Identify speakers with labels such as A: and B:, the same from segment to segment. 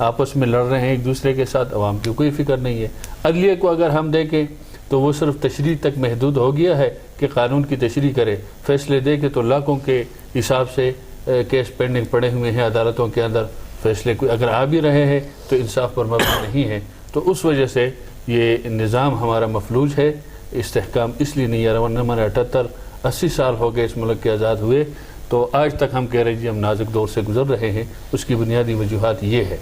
A: آپس میں لڑ رہے ہیں ایک دوسرے کے ساتھ, عوام کی کوئی فکر نہیں ہے. عدلیہ کو اگر ہم دیکھیں تو وہ صرف تشریح تک محدود ہو گیا ہے کہ قانون کی تشریح کرے. فیصلے دے کے تو لاکھوں کے حساب سے کیس پینڈنگ پڑے ہوئے ہیں عدالتوں کے اندر, فیصلے کوئی اگر آ بھی رہے ہیں تو انصاف پر مبنی نہیں ہے. تو اس وجہ سے یہ نظام ہمارا مفلوج ہے, استحکام اس لیے نہیں آ رہا. ورنہ ہمارے 78-80 سال ہو گئے اس ملک کے آزاد ہوئے, تو آج تک ہم کہہ رہے ہیں جی ہم نازک دور سے گزر رہے ہیں. اس کی بنیادی وجوہات یہ ہے.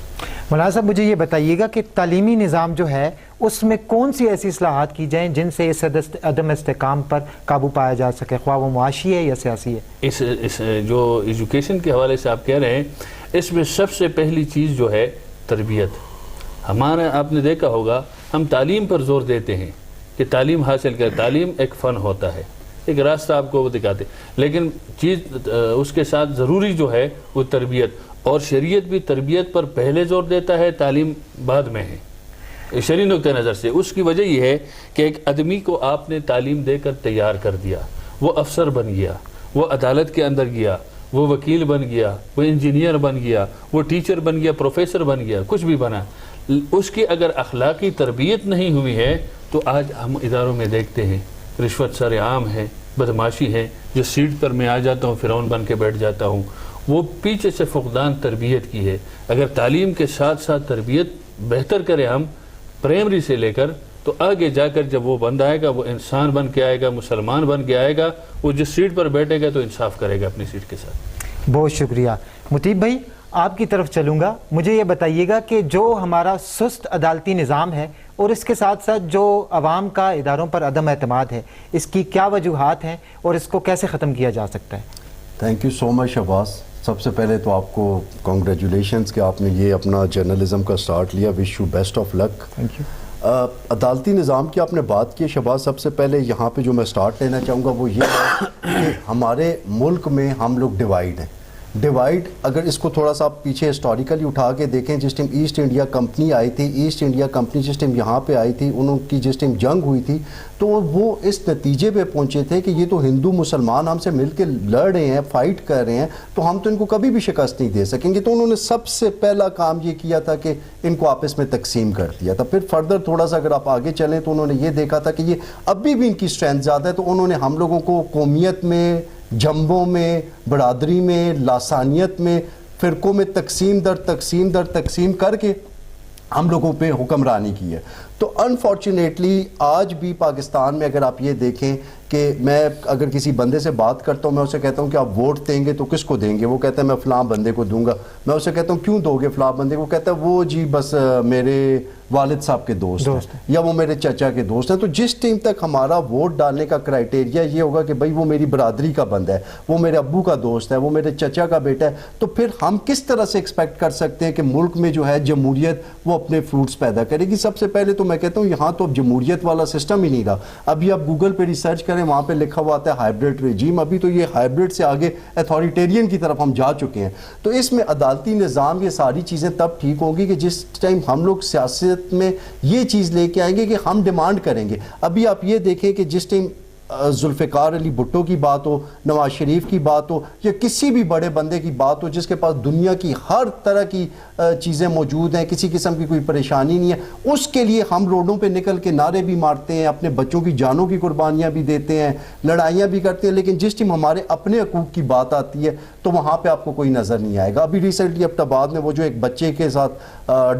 B: مولانا صاحب مجھے یہ بتائیے گا کہ تعلیمی نظام جو ہے اس میں کون سی ایسی اصلاحات کی جائیں جن سے اس عدم استحکام پر قابو پایا جا سکے, خواہ وہ معاشی ہے یا سیاسی ہے؟
A: اس جو ایجوکیشن کے حوالے سے آپ کہہ رہے ہیں, اس میں سب سے پہلی چیز جو ہے تربیت. ہمارا آپ نے دیکھا ہوگا ہم تعلیم پر زور دیتے ہیں کہ تعلیم حاصل کریں, تعلیم ایک فن ہوتا ہے, ایک راستہ آپ کو وہ دکھاتے, لیکن چیز اس کے ساتھ ضروری جو ہے وہ تربیت, اور شریعت بھی تربیت پر پہلے زور دیتا ہے, تعلیم بعد میں ہے شرعی نقطہ نظر سے. اس کی وجہ یہ ہے کہ ایک آدمی کو آپ نے تعلیم دے کر تیار کر دیا, وہ افسر بن گیا, وہ عدالت کے اندر گیا, وہ وکیل بن گیا, وہ انجینئر بن گیا, وہ ٹیچر بن گیا, پروفیسر بن گیا, کچھ بھی بنا. اس کی اگر اخلاقی تربیت نہیں ہوئی ہے تو آج ہم اداروں میں دیکھتے ہیں رشوت سر عام ہے, بدماشی ہے. جو سیٹ پر میں آ جاتا ہوں فرعون بن کے بیٹھ جاتا ہوں, وہ پیچھے سے فقدان تربیت کی ہے. اگر تعلیم کے ساتھ ساتھ تربیت بہتر کرے ہم پرائمری سے لے کر, تو آگے جا کر جب وہ بند آئے گا, وہ انسان بن کے آئے گا, مسلمان بن کے آئے گا, وہ جس سیٹ پر بیٹھے گا تو انصاف کرے گا اپنی سیٹ کے ساتھ.
B: بہت شکریہ. مطیب بھائی آپ کی طرف چلوں گا, مجھے یہ بتائیے گا کہ جو ہمارا سست عدالتی نظام ہے اور اس کے ساتھ ساتھ جو عوام کا اداروں پر عدم اعتماد ہے, اس کی کیا وجوہات ہیں اور اس کو کیسے ختم کیا جا سکتا ہے؟
C: تھینک یو سو مچ شہباز. سب سے پہلے تو آپ کو کانگریچولیشنز کہ آپ نے یہ اپنا جرنلزم کا سٹارٹ لیا. Wish you best of luck.
B: Thank you.
C: عدالتی نظام کی آپ نے بات کی شہباز. سب سے پہلے یہاں پہ جو میں سٹارٹ لینا چاہوں گا وہ یہ ہے کہ ہمارے ملک میں ہم لوگ ڈیوائیڈ ہیں. ڈیوائیڈ اگر اس کو تھوڑا سا آپ پیچھے ہسٹوریکلی اٹھا کے دیکھیں, جس ٹائم ایسٹ انڈیا کمپنی آئی تھی, ایسٹ انڈیا کمپنی جس ٹائم یہاں پہ آئی تھی, انہوں کی جس ٹائم جنگ ہوئی تھی, تو وہ اس نتیجے پہ پہنچے تھے کہ یہ تو ہندو مسلمان ہم سے مل کے لڑ رہے ہیں, فائٹ کر رہے ہیں, تو ہم تو ان کو کبھی بھی شکست نہیں دے سکیں گے. تو انہوں نے سب سے پہلا کام یہ کیا تھا کہ ان کو آپس میں تقسیم کر دیا تھا. پھر فردر تھوڑا سا اگر آپ آگے چلیں تو انہوں نے یہ دیکھا تھا کہ یہ ابھی بھی ان کی اسٹرینتھ زیادہ ہے, تو انہوں نے ہم لوگوں کو قومیت میں, جنبوں میں, برادری میں, لاسانیت میں, فرقوں میں تقسیم در تقسیم در تقسیم کر کے ہم لوگوں پہ حکمرانی کی ہے. تو انفارچونیٹلی آج بھی پاکستان میں اگر آپ یہ دیکھیں کہ میں اگر کسی بندے سے بات کرتا ہوں, میں اسے کہتا ہوں کہ آپ ووٹ دیں گے تو کس کو دیں گے, وہ کہتا ہے میں فلاں بندے کو دوں گا. میں اسے کہتا ہوں کیوں دو گے فلاں بندے کو, کہتا ہے وہ جی بس میرے والد صاحب کے دوست ہیں یا وہ میرے چچا کے دوست ہیں. تو جس ٹیم تک ہمارا ووٹ ڈالنے کا کرائٹیریا یہ ہوگا کہ بھائی وہ میری برادری کا بندہ ہے, وہ میرے ابو کا دوست ہے, وہ میرے چچا کا بیٹا ہے, تو پھر ہم کس طرح سے ایکسپیکٹ کر سکتے ہیں کہ ملک میں جو ہے جمہوریت وہ اپنے فروٹس پیدا کرے گی. سب سے پہلے تو میں کہتا ہوں یہاں تو اب جمہوریت والا سسٹم ہی نہیں رہا. ابھی آپ گوگل پہ ریسرچ کریں, وہاں پہ لکھا ہوا آتا ہے ہائبرڈ ریجیم. ابھی تو یہ ہائبرڈ سے آگے اتھارٹیرین کی طرف ہم جا چکے ہیں. تو اس میں عدالتی نظام, یہ ساری چیزیں تب ٹھیک ہوں گی کہ جس ٹائم ہم لوگ سیاست میں یہ چیز لے کے آئیں گے کہ ہم ڈیمانڈ کریں گے. ابھی آپ یہ دیکھیں کہ جس ٹائم ذوالفقار علی بھٹو کی بات ہو, نواز شریف کی بات ہو, یا کسی بھی بڑے بندے کی بات ہو جس کے پاس دنیا کی ہر طرح کی چیزیں موجود ہیں, کسی قسم کی کوئی پریشانی نہیں ہے, اس کے لیے ہم روڈوں پہ نکل کے نعرے بھی مارتے ہیں, اپنے بچوں کی جانوں کی قربانیاں بھی دیتے ہیں, لڑائیاں بھی کرتے ہیں, لیکن جس ٹائم ہمارے اپنے حقوق کی بات آتی ہے تو وہاں پہ آپ کو کوئی نظر نہیں آئے گا. ابھی ریسنٹلی ابٹاباد میں وہ جو ایک بچے کے ساتھ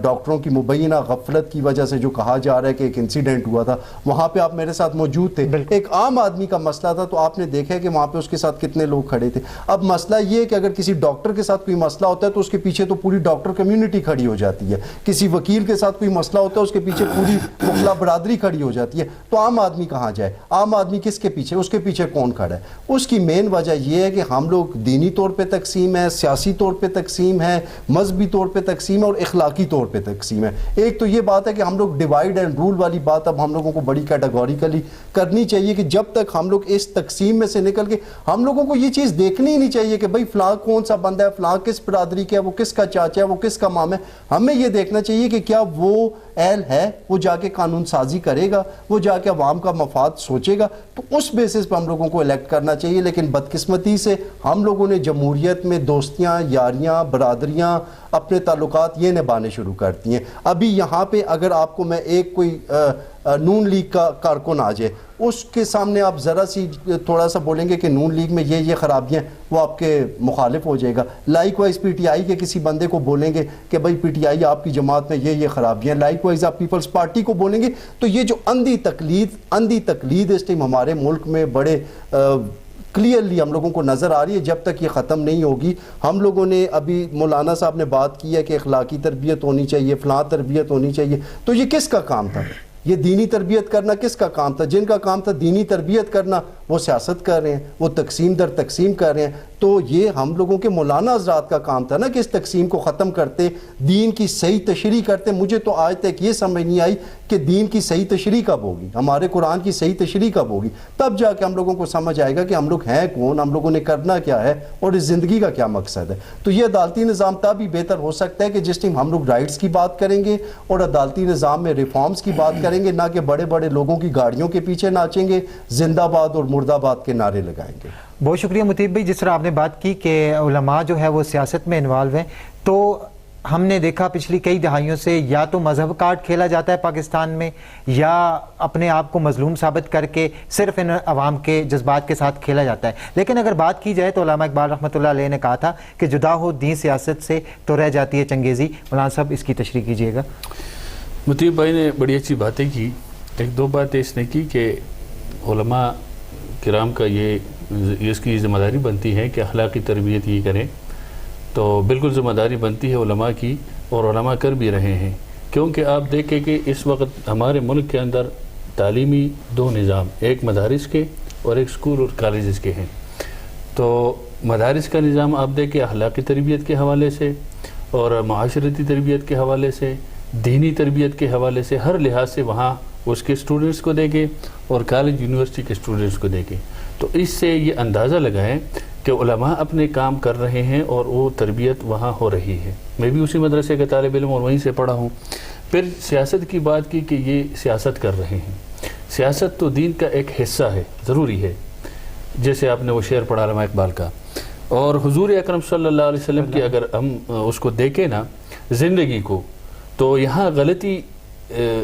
C: ڈاکٹروں کی مبینہ غفلت کی وجہ سے جو کہا جا رہا ہے کہ ایک انسیڈنٹ ہوا تھا, وہاں پہ آپ میرے ساتھ موجود تھے. ایک عام آدمی کا مسئلہ تھا, تو آپ نے دیکھا کہ وہاں پہ اس کے ساتھ کتنے لوگ کھڑے تھے. اب مسئلہ یہ ہے کہ اگر کسی ڈاکٹر کے ساتھ کوئی مسئلہ ہوتا ہے تو اس کے پیچھے تو پوری ڈاکٹر کمیونٹی کھڑی ہو جاتی ہے, کسی وکیل کے ساتھ کوئی مسئلہ ہوتا ہے اس کے پیچھے پوری وکلا برادری کھڑی ہو جاتی ہے. تو عام آدمی کہاں جائے, عام آدمی کس کے پیچھے, اس کے پیچھے کون کھڑا ہے؟ اس کی مین وجہ یہ ہے کہ ہم لوگ دینی طور پہ تقسیم ہے, سیاسی طور پہ تقسیم ہے, مذہبی طور پہ تقسیم ہے, اور اخلاقی طور پہ تقسیم ہے. ایک تو یہ بات ہے کہ ہم لوگ ڈیوائیڈ اینڈ رول والی بات اب ہم لوگوں کو بڑی کیٹیگوریکلی کرنی چاہیے کہ جب تک ہم لوگ اس تقسیم میں سے نکل کے, ہم لوگوں کو یہ چیز دیکھنی ہی نہیں چاہیے کہ بھائی فلاں کون سا بندہ ہے, فلاں کس برادری کا ہے, وہ کس کا چاچا ہے, وہ کس کا مام ہے. ہمیں یہ دیکھنا چاہیے کہ کیا وہ اہل ہے وہ جا کے قانون سازی کرے گا, وہ جا کے عوام کا مفاد سوچے گا, تو اس بیسس پہ ہم لوگوں کو الیکٹ کرنا چاہیے. لیکن بدقسمتی سے ہم لوگوں نے جمہوریت میں دوستیاں, یاریاں, برادریاں, اپنے تعلقات یہ نبھانے شروع کرتی ہیں. ابھی یہاں پہ اگر آپ کو میں ایک کوئی نون لیگ کا کارکن آ جائے, اس کے سامنے آپ ذرا سی تھوڑا سا بولیں گے کہ نون لیگ میں یہ خرابیاں, وہ آپ کے مخالف ہو جائے گا. Likewise P T I کے کسی بندے کو بولیں گے کہ بھائی پی ٹی آئی آپ کی جماعت میں یہ خرابیاں, لائک وائز آپ پیپلز پارٹی کو بولیں گے. تو یہ جو اندھی تقلید اس ٹائم ہمارے ملک میں بڑے کلیئرلی ہم لوگوں کو نظر آ رہی ہے. جب تک یہ ختم نہیں ہوگی, ہم لوگوں نے ابھی مولانا صاحب نے بات کی ہے کہ اخلاقی تربیت ہونی چاہیے, فلاں تربیت ہونی چاہیے, تو یہ کس کا کام تھا؟ یہ دینی تربیت کرنا کس کا کام تھا؟ جن کا کام تھا دینی تربیت کرنا وہ سیاست کر رہے ہیں, وہ تقسیم در تقسیم کر رہے ہیں. تو یہ ہم لوگوں کے مولانا حضرات کا کام تھا نا کہ اس تقسیم کو ختم کرتے, دین کی صحیح تشریح کرتے. مجھے تو آج تک یہ سمجھ نہیں آئی کہ دین کی صحیح تشریح کب ہوگی, ہمارے قرآن کی صحیح تشریح کب ہوگی. تب جا کے ہم لوگوں کو سمجھ آئے گا کہ ہم لوگ ہیں کون, ہم لوگوں نے کرنا کیا ہے اور اس زندگی کا کیا مقصد ہے. تو یہ عدالتی نظام تب ہی بہتر ہو سکتا ہے کہ جس ٹائم ہم لوگ رائٹس کی بات کریں گے اور عدالتی نظام میں ریفارمز کی بات کریں گے, نہ کہ بڑے بڑے لوگوں کی گاڑیوں کے پیچھے ناچیں گے, زندہ آباد اور مردہ آباد کے نعرے لگائیں گے.
B: بہت شکریہ مطیب بھائی. جس طرح آپ نے بات کی کہ علماء جو ہے وہ سیاست میں انوالو ہیں, تو ہم نے دیکھا پچھلی کئی دہائیوں سے یا تو مذہب کارڈ کھیلا جاتا ہے پاکستان میں, یا اپنے آپ کو مظلوم ثابت کر کے صرف ان عوام کے جذبات کے ساتھ کھیلا جاتا ہے. لیکن اگر بات کی جائے تو علامہ اقبال رحمۃ اللہ علیہ نے کہا تھا کہ جدا ہو دین سیاست سے تو رہ جاتی ہے چنگیزی. مولانا صاحب اس کی تشریح کیجیے گا.
A: مطیب بھائی نے بڑی اچھی باتیں کی. ایک دو باتیں اس نے کی کہ علماء کرام کا یہ اس کی ذمہ داری بنتی ہے کہ اخلاقی تربیت یہ کریں. تو بالکل ذمہ داری بنتی ہے علماء کی, اور علماء کر بھی رہے ہیں. کیونکہ آپ دیکھیں کہ اس وقت ہمارے ملک کے اندر تعلیمی دو نظام, ایک مدارس کے اور ایک اسکول اور کالجز کے ہیں. تو مدارس کا نظام آپ دیکھیں اخلاقی تربیت کے حوالے سے اور معاشرتی تربیت کے حوالے سے, دینی تربیت کے حوالے سے, ہر لحاظ سے وہاں اس کے اسٹوڈنٹس کو دیکھیں اور کالج یونیورسٹی کے اسٹوڈنٹس کو دیکھیں. تو اس سے یہ اندازہ لگائیں کہ علماء اپنے کام کر رہے ہیں اور وہ تربیت وہاں ہو رہی ہے. میں بھی اسی مدرسے کا طالب علم اور وہیں سے پڑھا ہوں. پھر سیاست کی بات کی کہ یہ سیاست کر رہے ہیں. سیاست تو دین کا ایک حصہ ہے, ضروری ہے, جیسے آپ نے وہ شعر پڑھا علامہ اقبال کا. اور حضور اکرم صلی اللہ علیہ وسلم کی اگر ہم اس کو دیکھیں نا زندگی کو, تو یہاں غلطی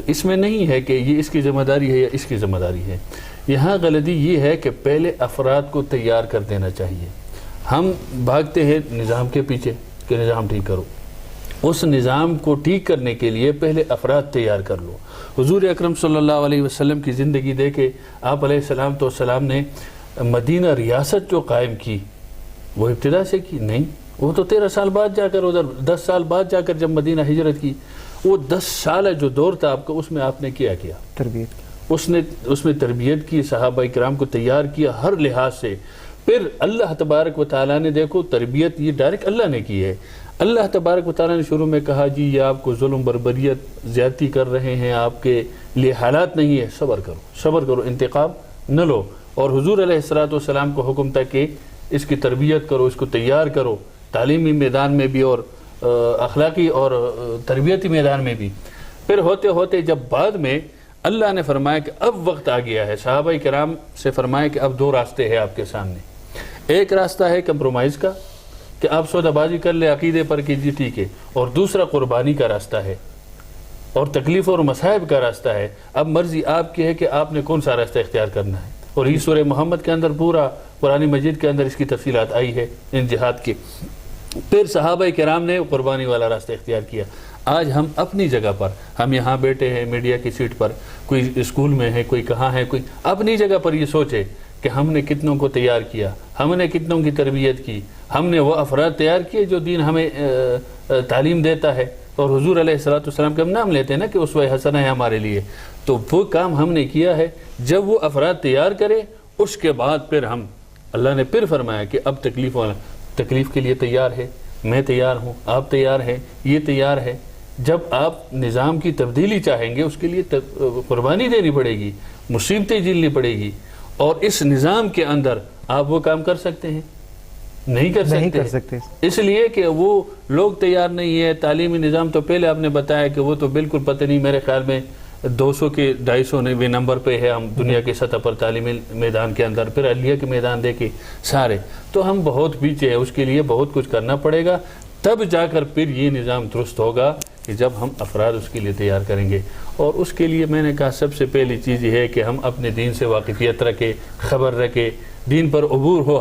A: اس میں نہیں ہے کہ یہ اس کی ذمہ داری ہے یا اس کی ذمہ داری ہے. یہاں غلطی یہ ہے کہ پہلے افراد کو تیار کر دینا چاہیے. ہم بھاگتے ہیں نظام کے پیچھے کہ نظام ٹھیک کرو. اس نظام کو ٹھیک کرنے کے لیے پہلے افراد تیار کر لو. حضور اکرم صلی اللہ علیہ وسلم کی زندگی دیکھے, آپ علیہ السلام نے مدینہ ریاست جو قائم کی وہ ابتدا سے کی نہیں. وہ تو 13 سال بعد جا کر, ادھر 10 سال بعد جا کر جب مدینہ ہجرت کی, وہ 10 سال جو دور تھا آپ کا, اس میں آپ نے کیا
B: تربیت,
A: اس میں تربیت کی, صحابہ کرام کو تیار کیا ہر لحاظ سے. پھر اللہ تبارک و تعالیٰ نے دیکھو تربیت یہ ڈائریکٹ اللہ نے کی ہے. اللہ تبارک و تعالیٰ نے شروع میں کہا جی یہ آپ کو ظلم بربریت زیادتی کر رہے ہیں, آپ کے لیے حالات نہیں ہے, صبر کرو, انتقام نہ لو. اور حضور علیہ السلام کو حکم تھا کہ اس کی تربیت کرو, اس کو تیار کرو, تعلیمی میدان میں بھی اور اخلاقی اور تربیتی میدان میں بھی. پھر ہوتے ہوتے جب بعد میں اللہ نے فرمایا کہ اب وقت آ گیا ہے, صحابہ کرام سے فرمایا کہ اب 2 راستے ہیں آپ کے سامنے. ایک راستہ ہے کمپرومائز کا کہ آپ سودا بازی کر لیں عقیدے پر کہ جی ٹھیک ہے, اور دوسرا قربانی کا راستہ ہے اور تکلیف اور مصائب کا راستہ ہے. اب مرضی آپ کی ہے کہ آپ نے کون سا راستہ اختیار کرنا ہے. اور یہ سورہ محمد کے اندر پورا قرآن مجید کے اندر اس کی تفصیلات آئی ہے ان جہاد کی. پھر صحابہ کرام نے قربانی والا راستہ اختیار کیا. آج ہم اپنی جگہ پر, ہم یہاں بیٹھے ہیں میڈیا کی سیٹ پر, کوئی اسکول میں ہے, کوئی کہاں ہے, کوئی اپنی جگہ پر یہ سوچے کہ ہم نے کتنوں کو تیار کیا, ہم نے کتنوں کی تربیت کی, ہم نے وہ افراد تیار کیے جو دین ہمیں تعلیم دیتا ہے. اور حضور علیہ السلام کے ہم نام لیتے ہیں نا کہ اسوہ حسنہ ہے ہمارے لیے. تو وہ کام ہم نے کیا ہے. جب وہ افراد تیار کرے اس کے بعد پھر ہم, اللہ نے پھر فرمایا کہ اب تکلیف کے لیے تیار ہے, میں تیار ہوں, آپ تیار ہیں, یہ تیار ہے. جب آپ نظام کی تبدیلی چاہیں گے اس کے لیے قربانی دینی پڑے گی, مصیبتیں جھیلنی پڑے گی, اور اس نظام کے اندر آپ وہ کام کر سکتے ہیں. نہیں کر
B: سکتے
A: اس لیے کہ وہ لوگ تیار نہیں ہے. تعلیمی نظام تو پہلے آپ نے بتایا کہ وہ تو بالکل پتہ نہیں, میرے خیال میں 200 کے 250 نمبر پہ ہے ہم دنیا کے سطح پر تعلیمی میدان کے اندر. پھر عدلیہ کے میدان دیکھیں سارے, تو ہم بہت پیچھے ہیں. اس کے لیے بہت کچھ کرنا پڑے گا, تب جا کر پھر یہ نظام درست ہوگا کہ جب ہم افراد اس کے لیے تیار کریں گے. اور اس کے لیے میں نے کہا سب سے پہلی چیز یہ ہے کہ ہم اپنے دین سے واقفیت رکھیں, خبر رکھیں, دین پر عبور ہو.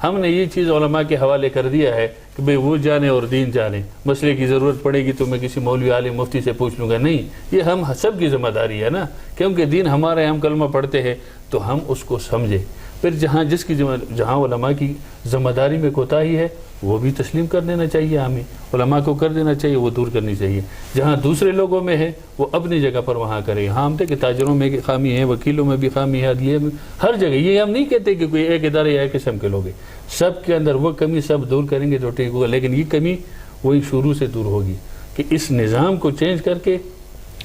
A: ہم نے یہ چیز علماء کے حوالے کر دیا ہے کہ بھئی وہ جانے اور دین جانے. مسئلے کی ضرورت پڑے گی تو میں کسی مولوی عالم مفتی سے پوچھ لوں گا, نہیں, یہ ہم سب کی ذمہ داری ہے نا, کیونکہ دین ہمارے, ہم کلمہ پڑھتے ہیں تو ہم اس کو سمجھیں. پھر جہاں علماء کی ذمہ داری میں کوتاہی ہے وہ بھی تسلیم کر دینا چاہیے, ہمیں علماء کو کر دینا چاہیے, وہ دور کرنی چاہیے. جہاں دوسرے لوگوں میں ہے وہ اپنی جگہ پر وہاں کریں. ہاں ہم کہ تاجروں میں خامی ہے, وکیلوں میں بھی خامی ہے, عدلیہ میں, ہر جگہ. یہ ہم نہیں کہتے کہ کوئی ایک ادارے یا ایک قسم کے لوگ ہیں, سب کے اندر وہ کمی سب دور کریں گے تو ٹھیک ہوگا. لیکن یہ کمی وہی شروع سے دور ہوگی کہ اس نظام کو چینج کر کے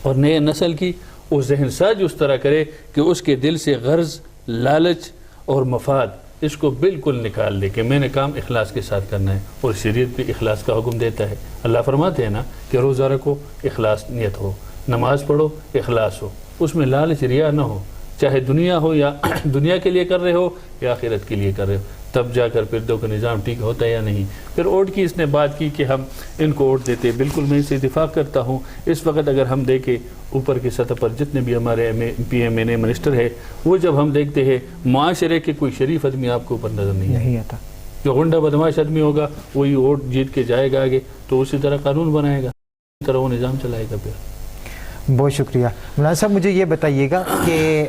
A: اور نئے نسل کی وہ ذہن ساز اس طرح کرے کہ اس کے دل سے غرض, لالچ اور مفاد اس کو بالکل نکال دے کہ میں نے کام اخلاص کے ساتھ کرنا ہے. اور شریعت بھی اخلاص کا حکم دیتا ہے. اللہ فرماتے ہیں نا کہ روزہ رکھو, اخلاص نیت ہو, نماز پڑھو, اخلاص ہو, اس میں لالچ ریا نہ ہو, چاہے دنیا ہو یا دنیا کے لیے کر رہے ہو یا آخرت کے لیے کر رہے ہو, تب جا کر پھر دو کا نظام ٹھیک ہوتا ہے یا نہیں. پھر ووٹ کی اس نے بات کی کہ ہم ان کو ووٹ دیتے, بالکل میں اس سے اتفاق کرتا ہوں. اس وقت اگر ہم دیکھیں اوپر کی سطح پر جتنے بھی ہمارے P M N a minister ہے, وہ جب ہم دیکھتے ہیں معاشرے کے کوئی شریف آدمی آپ کو اوپر نظر نہیں آتا. جو غنڈہ بدماش آدمی ہوگا وہی ووٹ جیت کے جائے گا آگے, تو اسی طرح قانون بنائے گا, اسی طرح وہ نظام چلائے گا. پھر
B: بہت شکریہ مولانا صاحب. مجھے یہ بتائیے گا کہ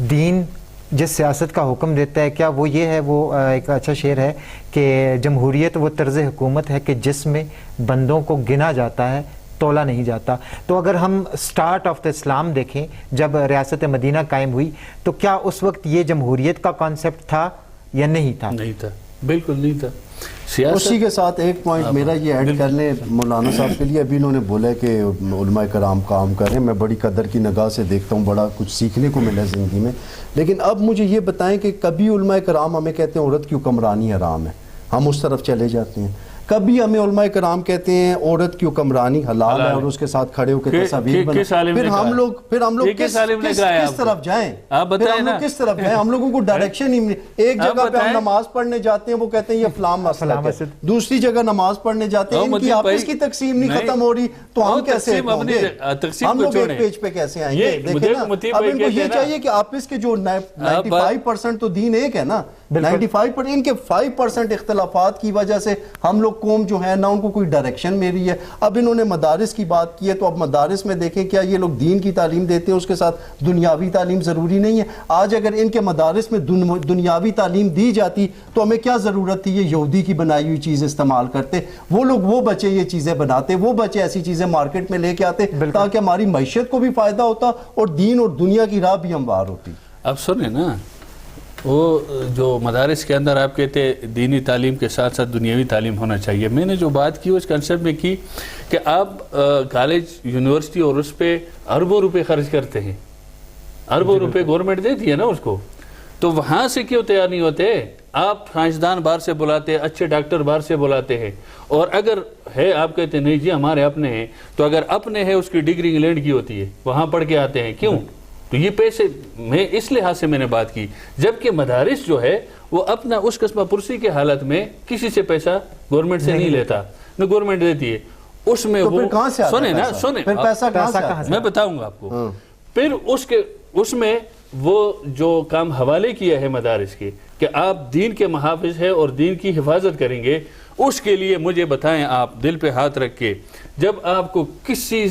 B: دین جس سیاست کا حکم دیتا ہے, کیا وہ یہ ہے, وہ ایک اچھا شعر ہے کہ جمہوریت وہ طرز حکومت ہے کہ جس میں بندوں کو گنا جاتا ہے, تولا نہیں جاتا. تو اگر ہم سٹارٹ آف دا اسلام دیکھیں, جب ریاست مدینہ قائم ہوئی, تو کیا اس وقت یہ جمہوریت کا کانسیپٹ تھا یا نہیں تھا؟
A: نہیں تھا, بالکل نہیں تھا.
C: اسی کے ساتھ ایک پوائنٹ میرا یہ ایڈ کر لیں مولانا صاحب کے لیے. ابھی انہوں نے بولا ہے کہ علماء کرام کام کر رہے ہیں, میں بڑی قدر کی نگاہ سے دیکھتا ہوں, بڑا کچھ سیکھنے کو ملا زندگی میں. لیکن اب مجھے یہ بتائیں کہ کبھی علماء کرام ہمیں کہتے ہیں عورت کی حکمرانی حرام ہے, ہم اس طرف چلے جاتے ہیں. کبھی ہمیں علماء کرام کہتے ہیں عورت کی حکمرانی حلال ہے اور اس کے ساتھ کھڑے ہو کے تصاویر بنا. پھر ہم لوگ کس طرف جائیں, کس طرف جائیں؟ ہم لوگوں کو ڈائریکشن ہی نہیں. ایک جگہ پہ ہم نماز پڑھنے جاتے ہیں, وہ کہتے ہیں یہ فلاں مسئلہ ہے. دوسری جگہ نماز پڑھنے جاتے ہیں, ان کی آپس کی تقسیم نہیں ختم ہو رہی, تو ہم کیسے ہوں گے؟ ہم لوگ ایک پیج پہ کیسے آئیں گے؟ دیکھیں نا, اب ان کو یہ چاہیے کہ آپس کے جو 95% تو دین ایک ہے نا, 95% ان کے 5% اختلافات کی وجہ سے ہم لوگ قوم جو ہے نا ان کو کوئی ڈائریکشن میری ہے. اب انہوں نے مدارس کی بات کی ہے, تو اب مدارس میں دیکھیں کیا یہ لوگ دین کی تعلیم دیتے ہیں, اس کے ساتھ دنیاوی تعلیم ضروری نہیں ہے. آج اگر ان کے مدارس میں دنیاوی تعلیم دی جاتی تو ہمیں کیا ضرورت تھی یہ یہودی کی بنائی ہوئی چیزیں استعمال کرتے. وہ لوگ, وہ بچے یہ چیزیں بناتے, وہ بچے ایسی چیزیں مارکیٹ میں لے کے آتے تاکہ ہماری معیشت کو بھی فائدہ ہوتا اور دین اور دنیا کی راہ بھی ہموار ہوتی.
A: اب سنیں نا, وہ جو مدارس کے اندر آپ کہتے ہیں دینی تعلیم کے ساتھ ساتھ دنیاوی تعلیم ہونا چاہیے, میں نے جو بات کی اس کنسپٹ میں کی کہ آپ کالج یونیورسٹی اور اس پہ اربوں روپے خرچ کرتے ہیں, اربوں روپے گورنمنٹ دیتی ہے نا اس کو, تو وہاں سے کیوں تیار نہیں ہوتے؟ آپ سائنسدان باہر سے بلاتے ہیں, اچھے ڈاکٹر باہر سے بلاتے ہیں, اور اگر ہے آپ کہتے ہیں نہیں جی ہمارے اپنے ہیں, تو اگر اپنے ہیں اس کی ڈگری انگلینڈ کی ہوتی ہے, وہاں پڑھ کے آتے ہیں, کیوں؟ تو یہ پیسے میں اس لحاظ سے میں نے بات کی, جبکہ مدارس جو ہے وہ اپنا اس قسمہ پرسی کے حالت میں کسی سے پیسہ گورنمنٹ سے نہیں لیتا, نہ گورنمنٹ دیتی ہے. اس میں وہ سنیں نا, سنیں, میں بتاؤں گا آپ کو. پھر اس میں وہ جو کام حوالے کیا ہے مدارس کے کہ آپ دین کے محافظ ہیں اور دین کی حفاظت کریں گے, اس کے لیے مجھے بتائیں آپ دل پہ ہاتھ رکھ کے, جب آپ کو کسی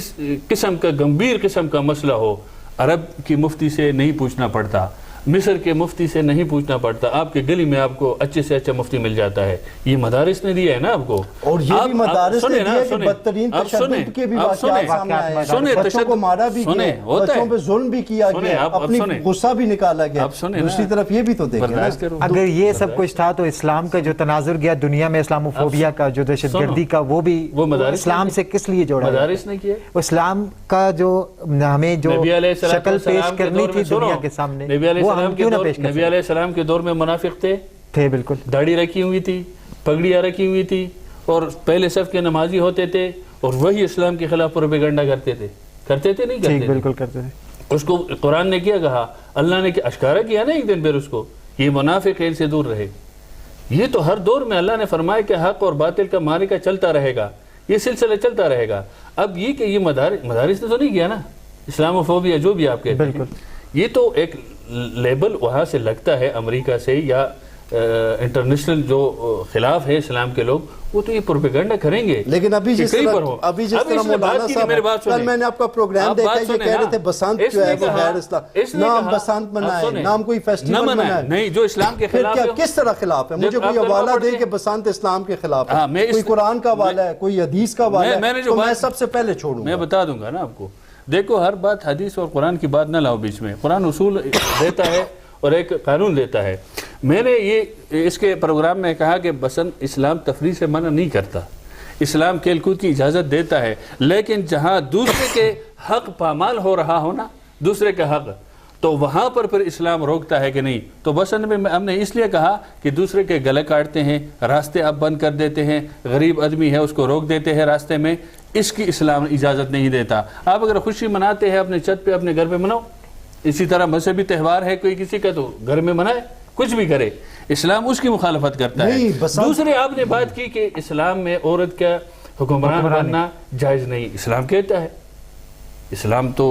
A: قسم کا گمبھیر قسم کا مسئلہ ہو, عرب کی مفتی سے نہیں پوچھنا پڑتا, مصر کے مفتی سے نہیں پوچھنا پڑتا, آپ کے گلی میں آپ کو اچھے سے اچھا مفتی مل جاتا ہے. یہ مدارس نے دیا ہے نا آپ کو,
C: اور یہ بھی مدارس نے دیا ہے کہ بدترین تشدد کے بھی واقعات سامنے آئے ہیں, بچوں کو مارا بھی گیا, بچوں پہ ظلم بھی کیا گیا, اپنی غصہ بھی نکالا گیا. دوسری طرف یہ بھی تو دیکھیں,
B: اگر یہ سب کچھ تھا تو اسلام کا جو تناظر گیا دنیا میں, اسلاموفوبیا کا, جو دہشت گردی کا, وہ بھی اسلام سے کس لیے جوڑا؟
A: مدارس نے کیا.
B: اسلام کا جو ہمیں جو شکل پیش کرنی تھی دنیا کے سامنے,
A: نبی علیہ السلام کے دور میں منافق تھے,
B: تھے بالکل،
A: داڑھی رکھی ہوئی تھی، پگڑیاں رکھی ہوئی تھی، اور پہلے صف کے نمازی ہوتے تھے، اور وہی اسلام کے خلاف پروپیگنڈا کرتے تھے نہیں کرتے
B: ٹھیک بالکل کرتے تھے.
A: اس کو قرآن نے کیا کہا، اللہ نے اشکارا کیا نا ایک دن پھر اس کو، یہ منافقین سے دور رہے. یہ تو ہر دور میں اللہ نے فرمایا کہ حق اور باطل کا معرکہ چلتا رہے گا، یہ سلسلہ چلتا رہے گا. اب یہ کہ یہ مدارس نے تو نہیں کیا نا، اسلام و فوبیا جو بھی آپ کہتے ہیں، یہ تو ایک لیبل وہاں سے لگتا ہے امریکہ سے یا انٹرنیشنل جو خلاف ہے اسلام کے لوگ، وہ تو یہ پروپیگنڈا کریں گے.
C: لیکن ابھی جس طرح مولانا صاحب کل میں نے آپ کا پروگرام دیکھا، یہ کہہ رہے تھے بسنت جو ہے وہ غیر اسلام، نام بسنت منائے، نام کوئی فیسٹیول منائے
A: نہیں جو اسلام کے خلاف ہے.
C: کس طرح خلاف ہے؟ مجھے کوئی حوالہ دے کہ بسنت اسلام کے خلاف ہے، کوئی قرآن کا حوالہ ہے، کوئی حدیث کا حوالہ ہے، تو میں سب سے پہلے چھوڑوں.
A: میں بتا دوں گا نا آپ کو. دیکھو ہر بات حدیث اور قرآن کی بات نہ لاؤ بیچ میں. قرآن اصول دیتا ہے اور ایک قانون دیتا ہے. میں نے یہ اس کے پروگرام میں کہا کہ بسنت اسلام تفریح سے منع نہیں کرتا، اسلام کھیل کود کی اجازت دیتا ہے، لیکن جہاں دوسرے کے حق پامال ہو رہا ہو نا، دوسرے کا حق، تو وہاں پر پھر اسلام روکتا ہے کہ نہیں. تو بسنت میں ہم نے اس لیے کہا کہ دوسرے کے گلے کاٹتے ہیں، راستے آپ بند کر دیتے ہیں، غریب آدمی ہے اس کو روک دیتے ہیں راستے میں، اس کی اسلام اجازت نہیں دیتا. آپ اگر خوشی مناتے ہیں اپنے چھت پہ اپنے گھر پہ مناؤ. اسی طرح مذہبی تہوار ہے کوئی کسی کا تو گھر میں منائے، کچھ بھی کرے، اسلام اس کی مخالفت کرتا ہے. دوسرے آپ نے بات کی کہ اسلام میں عورت کا حکمران بننا جائز نہیں. اسلام کہتا ہے، اسلام تو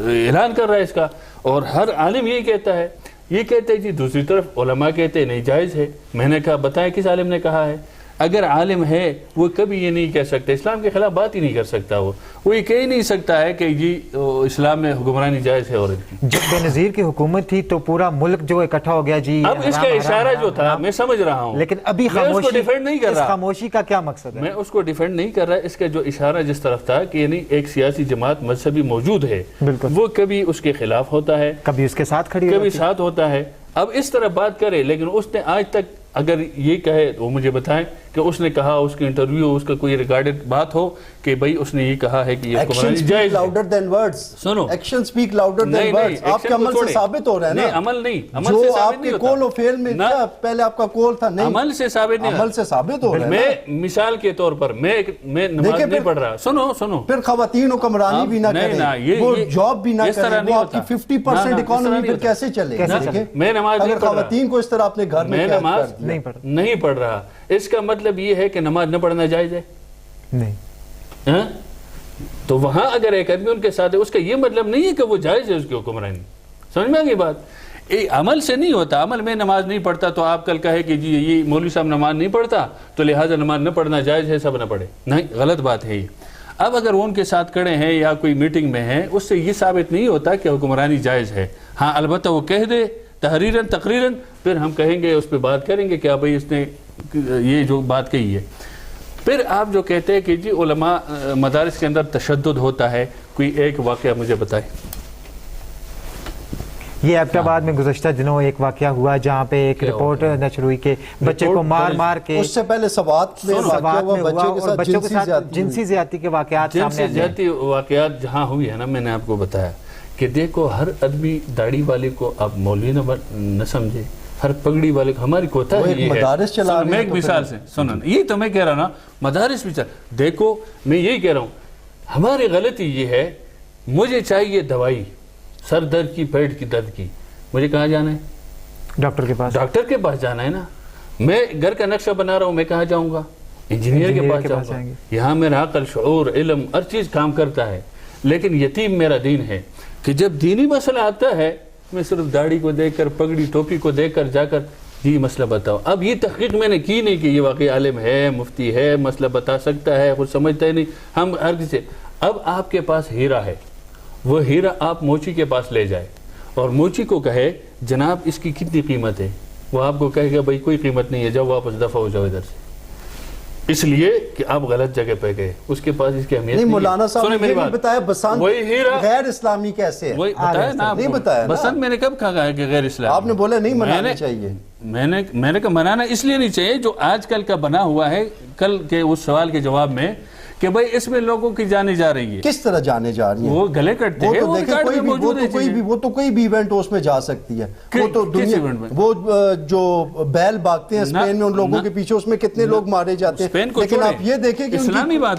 A: اعلان کر رہا ہے اس کا، اور ہر عالم یہی کہتا ہے. یہ کہتے ہیں جی، دوسری طرف علماء کہتے ہیں نہیں جائز ہے. میں نے کہا بتائیں کس عالم نے کہا ہے؟ اگر عالم ہے وہ کبھی یہ نہیں کہہ سکتے، اسلام کے خلاف بات ہی نہیں کر سکتا. وہ یہ کہہ ہی نہیں سکتا ہے کہ یہ اسلام میں حکمرانی جائز ہے عورت کی.
B: جب بے نظیر کی حکومت تھی تو پورا ملک جو اکٹھا ہو گیا جی.
A: اب اس کا اشارہ جو تھا میں سمجھ رہا ہوں،
B: لیکن ابھی خاموشی کا کیا مقصد ہے؟
A: میں اس کو ڈیفینڈ نہیں کر رہا. اس کا جو اشارہ جس طرف تھا کہ یعنی ایک سیاسی جماعت مذہبی موجود ہے، وہ کبھی اس کے خلاف ہوتا ہے،
B: کبھی اس کے ساتھ کھڑی،
A: کبھی ساتھ ہوتا ہے. اب اس طرح بات کرے، لیکن اس نے آج تک اگر یہ کہے تو مجھے بتائیں کہ اس نے کہا، اس کی انٹرویو، اس کا کوئی ریکارڈڈ بات ہو کہ بھئی اس نے یہ کہا ہے کہ یہ حکمرانی جائز ہے. سنو،
C: action speak louder than words. آپ کے عمل سے ثابت ہو رہا ہے نا.
A: نہیں، عمل نہیں، عمل سے
C: جو
A: ثابت
C: آپ
A: نہیں
C: کے
A: ہوتا.
C: قول و فعل میں کیا پہلے آپ کا قول تھا، نہیں،
A: عمل سے ثابت نہیں،
C: عمل سے ثابت ہو رہا ہے.
A: میں مثال کے طور پر میں نماز نہیں پڑھ رہا. سنو،
C: پھر خواتین حکمرانی بھی نہ کریں، وہ جاب بھی نہ کریں، وہ آپ کی 50% اکانومی پھر کیسے چلے گا؟
A: میں نماز نہیں پڑھ رہا،
C: خواتین کو اس طرح اپنے گھر میں
A: نماز نہیں پڑھ رہا. اس کا مطلب یہ ہے کہ نماز نہ پڑھنا جائز ہے؟ نہیں. تو وہاں اگر ایک آدمی ان کے ساتھ ہے، اس کا یہ مطلب نہیں ہے کہ وہ جائز ہے اس کی حکمرانی. سمجھ میں آگئی بات؟ عمل سے نہیں ہوتا. عمل میں نماز نہیں پڑھتا تو آپ کل کہے کہ جی یہ مولوی صاحب نماز نہیں پڑھتا تو لہٰذا نماز نہ پڑھنا جائز ہے، سب نہ پڑھے. نہیں، غلط بات ہے یہ. اب اگر وہ ان کے ساتھ کھڑے ہیں یا کوئی میٹنگ میں ہیں، اس سے یہ ثابت نہیں ہوتا کہ حکمرانی جائز ہے. ہاں البتہ وہ کہہ دے تحریراً تقریراً، پھر ہم کہیں گے، اس پہ بات کریں گے کیا بھئی اس نے یہ جو بات کہی ہے. پھر آپ جو کہتے ہیں کہ جی علماء مدارس کے اندر تشدد ہوتا ہے، کوئی ایک واقعہ مجھے بتائیں.
B: یہ ایبٹ آباد میں گزشتہ دنوں ایک واقعہ ہوا جہاں پہ ایک رپورٹ نشر ہوئی کہ بچے کو مار کے،
C: اس سے پہلے سوات میں
B: بچوں کے ساتھ جنسی زیادتی کے واقعات سامنے آئے.
A: جنسی زیادتی واقعات جہاں ہوئی ہے نا، میں نے آپ کو بتایا کہ دیکھو ہر آدمی داڑھی والے کو آپ مولوی نہ سمجھے، ہر پگڑی والے کو. ہماری کوتا ہے یہ ہے. میں ایک مثال سے سننا، یہ تو میں کہہ رہا نا، مدارس بھی دیکھو، میں یہی کہہ رہا ہوں ہماری غلطی یہ ہے. مجھے چاہیے دوائی سر درد کی، پیٹ کی درد کی، مجھے کہاں جانا ہے؟ ڈاکٹر کے پاس جانا ہے نا. میں گھر کا نقشہ بنا رہا ہوں، میں کہاں جاؤں گا؟ انجینئر کے پاس جاؤں گا. یہاں میرا عقل، شعور، علم، ہر چیز کام کرتا ہے. لیکن یتیم میرا دین ہے کہ جب دینی مسئلہ آتا ہے میں صرف داڑھی کو دیکھ کر، پگڑی ٹوپی کو دیکھ کر جا کر یہ مسئلہ بتاؤ. اب یہ تحقیق میں نے کی نہیں کہ یہ واقعی عالم ہے، مفتی ہے، مسئلہ بتا سکتا ہے، کچھ سمجھتا ہے نہیں. ہم ہر کسی. اب آپ کے پاس ہیرا ہے، وہ ہیرا آپ موچی کے پاس لے جائے اور موچی کو کہے جناب اس کی کتنی قیمت ہے، وہ آپ کو کہے گا بھائی کوئی قیمت نہیں ہے، جاؤ واپس دفع ہو جاؤ ادھر سے. اس لیے کہ آپ غلط جگہ پہ گئے، اس کے پاس اس کی اہمیت نہیں.
C: مولانا صاحب نے یہ نہیں بتایا بسنت غیر اسلامی کیسے ہے.
A: وہی بتایا نا،
C: نہیں بتایا.
A: بسنت میں نے کب کہا ہے کہ غیر اسلامی؟
C: آپ نے بولا نہیں منانا چاہیے.
A: میں نے کہا منانا اس لیے نہیں چاہیے جو آج کل کا بنا ہوا ہے. کل کے اس سوال کے جواب میں کہ بھئی اس میں لوگوں کی جانیں جا رہی ہے.
C: کس طرح جانے جا رہی ہیں؟
A: وہ گلے کٹتے ہیں, وہ ریکارڈ میں موجود ہے.
C: وہ تو کوئی بھی ایونٹ اس میں جا سکتی ہے. وہ تو دنیا, وہ جو بیل بھاگتے ہیں اسپین میں ان لوگوں کے پیچھے, اس میں کتنے لوگ مارے جاتے ہیں. لیکن آپ یہ دیکھیں کہ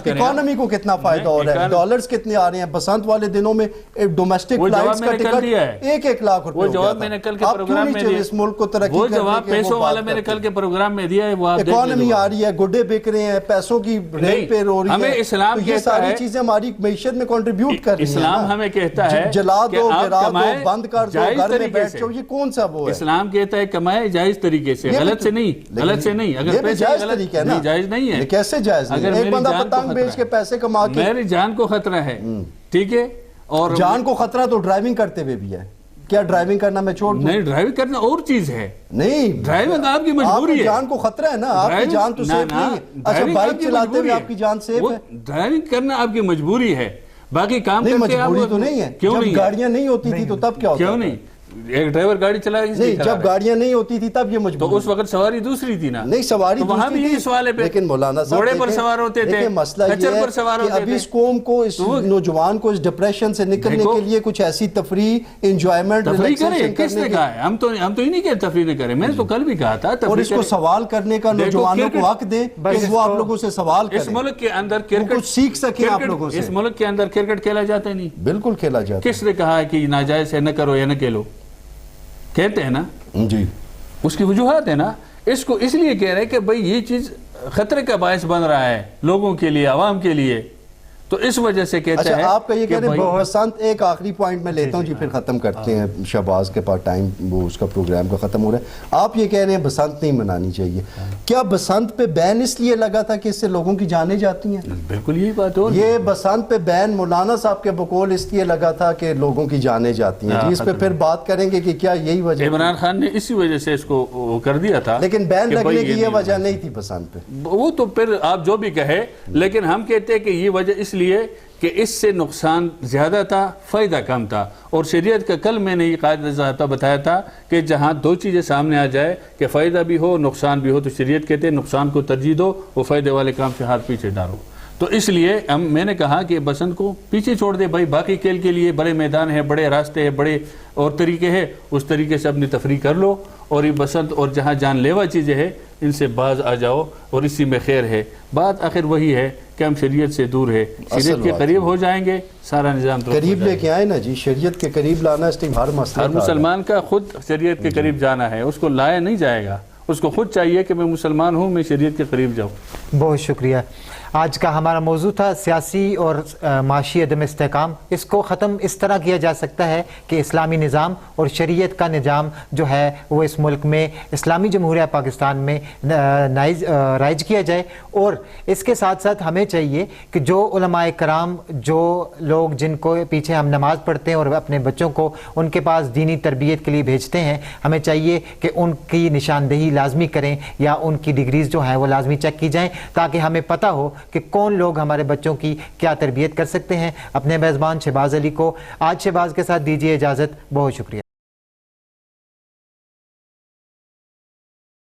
C: اکانومی کو کتنا فائدہ ہو رہا ہے, ڈالرز کتنے آ رہے ہیں. بسنت والے دنوں میں ڈومیسٹک فلائٹس کا ٹکٹ 1 لاکھ روپے.
A: وہ جواب میں نے کل کے پروگرام میں دیا,
C: اس ملک کو ترقی
A: وہ جواب پیسوں والا میں نے کل کے پروگرام میں دیا ہے. وہ
C: اکانومی آ رہی ہے, گڈے بک رہے ہیں, پیسوں کی ریٹ پہ ہو رہی ہے.
A: ہمیں اسلام
C: یہ ساری چیزیں ہماری معیشت میں کنٹریبیوٹ کر رہی ہیں.
A: اسلام ہمیں کہتا ہے
C: جلا دو, گرا دو, بند کر دو, گھر میں بیٹھ جاؤ. یہ کون سا وہ ہے؟
A: اسلام کہتا ہے کمائے جائز طریقے سے, غلط سے نہیں, غلط سے نہیں. اگر پیسے
C: جائز طریقہ ہے نا,
A: جائز نہیں ہے.
C: کیسے جائز نہیں؟ ایک بندہ پتنگ بیچ کے پیسے کما کے,
A: میری جان کو خطرہ ہے, ٹھیک ہے, اور
C: جان کو خطرہ تو ڈرائیونگ کرتے ہوئے بھی ہے. کیا ڈرائیونگ کرنا میں چھوڑ دوں؟
A: نہیں, ڈرائیونگ کرنا اور چیز ہے.
C: نہیں,
A: ڈرائیونگ آپ کی مجبوری ہے.
C: جان کو خطرہ ہے نا, آپ کی جان تو سیف نہیں ہے. اچھا, بائک چلاتے ہوئے آپ کی جان سیف ہے؟
A: ڈرائیونگ کرنا آپ کی مجبوری ہے, باقی کام
C: نہیں,
A: کرتے آپ
C: مجبوری تو نہیں ہے. جب گاڑیاں نہیں ہوتی تھی تو تب کیا ہوتا؟
A: کیوں نہیں, ایک ڈرائیور گاڑی چلا رہی
C: نہیں, جب گاڑیاں نہیں ہوتی تھی تب یہ
A: تو
C: مجبوری.
A: اس وقت سواری دوسری تھی نا.
C: نہیں, سواری
A: وہاں بھی یہی سوال ہے,
C: لیکن مولانا صاحب
A: گھوڑے پر سوار ہوتے تھے,
C: مسئلہ یہ
A: کچر پر سوار
C: ہے کہ
A: ہوتے
C: ابھی
A: تھے.
C: اس قوم کو, اس نوجوان کو اس ڈپریشن سے نکلنے کے لیے کچھ ایسی تفریح, انجوائمنٹ,
A: تفریح کریں. کس نے کہا ہے؟ ہم تو ہی نہیں کہ تفریح نہ کریں. میں نے تو کل بھی کہا تھا,
C: اور اس کو سوال کرنے کا نوجوانوں کو حق دیں کہ وہ آپ لوگوں سے سوال کریں.
A: اس ملک کے اندر کرکٹ
C: کچھ سیکھ سکیں آپ لوگوں سے.
A: اس ملک کے اندر کرکٹ کھیلا جاتا ہے نہیں؟
C: بالکل کھیلا جاتا ہے.
A: کس نے کہا ہے کہ ناجائز ہے, نہ کرو یا نہ کھیلو؟ کہتے ہیں نا
C: جی,
A: اس کی وجوہات ہے نا. اس کو اس لیے کہہ رہے ہیں کہ بھئی یہ چیز خطرے کا باعث بن رہا ہے لوگوں کے لیے, عوام کے لیے, تو اس وجہ سے کہتے ہیں.
C: اچھا, آپ کا یہ کہہ رہے ہیں بسنت, ایک آخری پوائنٹ میں لیتا ہوں جی, پھر ختم کرتے ہیں. شہباز کے پاس ٹائم, وہ اس کا پروگرام کا ختم ہو رہا ہے. آپ یہ کہہ رہے ہیں بسنت نہیں منانی چاہیے. کیا بسنت پہ بین اس لیے لگا تھا کہ اس سے لوگوں کی جانیں جاتی ہیں؟
A: بالکل یہی بات ہو.
C: یہ بسنت پہ بین مولانا صاحب کے بقول اس لیے لگا تھا کہ لوگوں کی جانیں جاتی ہیں. جی, اس پہ پھر بات کریں گے کہ کیا یہی وجہ.
A: عمران خان نے اسی وجہ سے اس کو کر دیا تھا,
C: لیکن بین لگنے کی یہ وجہ نہیں تھی بسنت پہ.
A: وہ تو پھر آپ جو بھی کہے, لیکن ہم کہتے ہیں کہ یہ وجہ اس لیے کہ اس سے نقصان زیادہ تھا, فائدہ کم تھا. اور شریعت کا کل میں نے یہ قاعدہ ضابطہ بتایا تھا کہ جہاں دو چیزیں سامنے آ جائے کہ فائدہ بھی ہو, نقصان بھی ہو, تو شریعت کہتے ہیں نقصان کو ترجیح دو, وہ فائدے والے کام سے ہاتھ پیچھے ڈالو. تو اس لیے میں نے کہا کہ بسنت کو پیچھے چھوڑ دے بھائی, باقی کھیل کے لیے بڑے میدان ہیں, بڑے راستے ہیں, بڑے اور طریقے ہیں, اس طریقے سے اپنی تفریح کر لو. اور یہ بسنت اور جہاں جان لیوا چیزیں ہیں ان سے باز آ جاؤ, اور اسی میں خیر ہے. بات آخر وہی ہے کہ ہم شریعت سے دور ہے, شریعت کے قریب ہو جائیں گے, سارا نظام
C: قریب لے کے آئے نا جی. شریعت کے قریب لانا اس ٹائم ہر مسئلہ,
A: ہر مسلمان کا خود شریعت کے قریب جانا ہے. اس کو لایا نہیں جائے گا, اس کو خود چاہیے کہ میں مسلمان ہوں, میں شریعت کے قریب جاؤں.
B: بہت شکریہ. آج کا ہمارا موضوع تھا سیاسی اور معاشی عدم استحکام. اس کو ختم اس طرح کیا جا سکتا ہے کہ اسلامی نظام اور شریعت کا نظام جو ہے وہ اس ملک میں اسلامی جمہوریہ پاکستان میں رائج کیا جائے. اور اس کے ساتھ ساتھ ہمیں چاہیے کہ جو علماء کرام, جو لوگ جن کو پیچھے ہم نماز پڑھتے ہیں اور اپنے بچوں کو ان کے پاس دینی تربیت کے لیے بھیجتے ہیں, ہمیں چاہیے کہ ان کی نشاندہی لازمی کریں یا ان کی ڈگریز جو ہیں وہ لازمی چیک کی جائیں, تاکہ ہمیں پتہ ہو کہ کون لوگ ہمارے بچوں کی کیا تربیت کر سکتے ہیں. اپنے میزبان شہباز علی کو آج شہباز کے ساتھ دیجیے اجازت. بہت شکریہ.